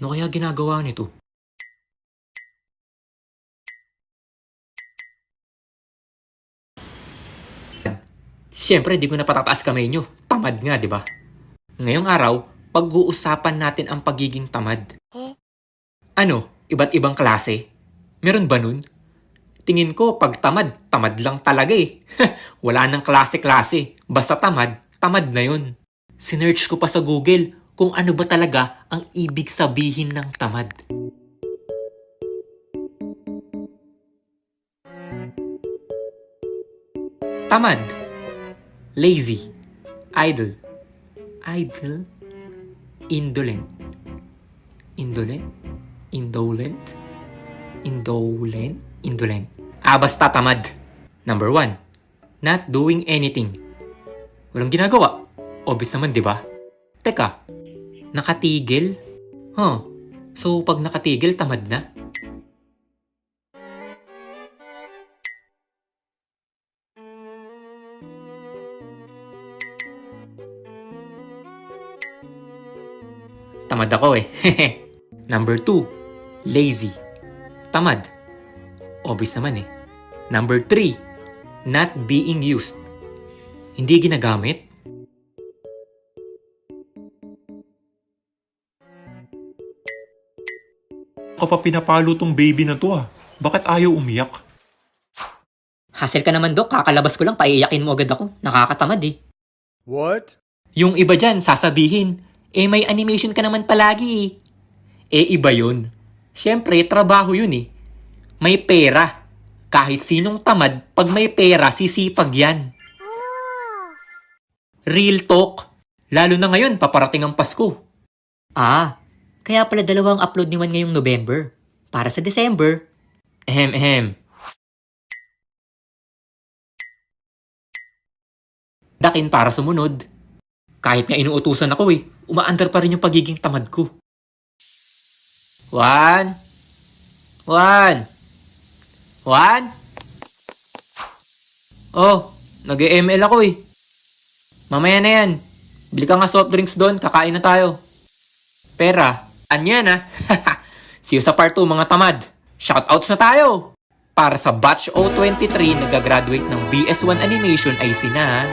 Ano kaya ginagawa nito? Siyempre, di ko na patataas kamay nyo. Tamad nga, di ba? Ngayong araw, pag-uusapan natin ang pagiging tamad. Ano? Iba't ibang klase? Meron ba nun? Tingin ko, pag tamad, tamad lang talaga eh. Wala nang klase-klase. Basta tamad, tamad na yun. Sinearch ko pa sa Google kung ano ba talaga ang ibig sabihin ng tamad. Tamad. Lazy. Idle. Indolent. Indolent. Basta tamad. Number 1. Not doing anything. Walang ginagawa. Obvious naman, di ba? Teka, nakatigil? So, pag nakatigil, tamad na? Tamad ako eh. Number 2, lazy. Tamad. Obvious naman eh. Number 3, not being used. Hindi ginagamit. Ka pa pinapalo tong baby na to Bakit ayaw umiyak? Hassle ka naman, Dok. Kakalabas ko lang, paiiyakin mo agad ako. Nakakatamad eh. What? Yung iba dyan, sasabihin, may animation ka naman palagi eh. Iba yun. Siyempre, trabaho yun eh. May pera. Kahit sinong tamad, pag may pera, sisipag yan. Real talk. Lalo na ngayon, paparating ang Pasko. Kaya pala dalawang upload ni Juan ngayong November. Para sa December. Dakin para sumunod. Kahit nga inuutusan ako umaandar pa rin yung pagiging tamad ko. Juan? Oh, nag-ML ako Mamaya na yan. Bili ka nga soft drinks doon, kakain na tayo. Pera, anyan See you sa part 2 mga tamad. Shoutouts na tayo! Para sa Batch 023 nagagraduate ng BS1 Animation ay sina...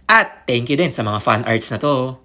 At thank you din sa mga fan arts na to.